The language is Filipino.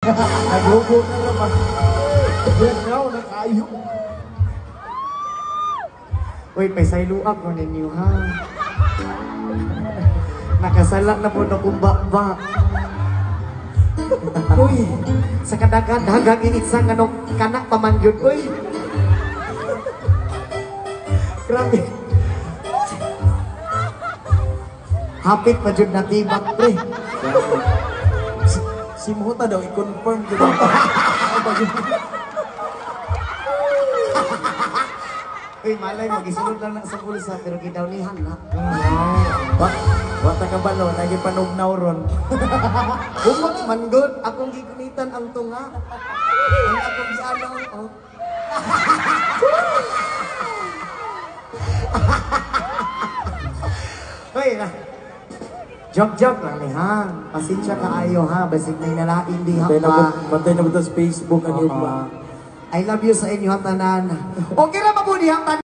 Nagugot na naman. Yan daw, nakayo. Uy, paisayluak ko ninyo ha. Nakasalak na po na kumbakba. Uy, sa kadagad-hagag initsang anong kanak pamangyod. Uy, grabe. Hapit pa dyan na tibak, pre. Si Muta daw, i-confirm ko daw. Uy, malay, mag-isunod lang na sa pulsa, pero gidawnihan na. Wata ka ba no? Nagipanaugnaw ron. Bukod man good, akong gigunitan ang tunga. Ang akong gianaw, oh. Uy, na. Joke-joke lang ni ha. Pasensya ka ayo ha. Basig na inalain di ha pa. Mantay na ba ito sa Facebook? Ano ba? I love you sa inyo tanan. Okay na ba po di ha tanan?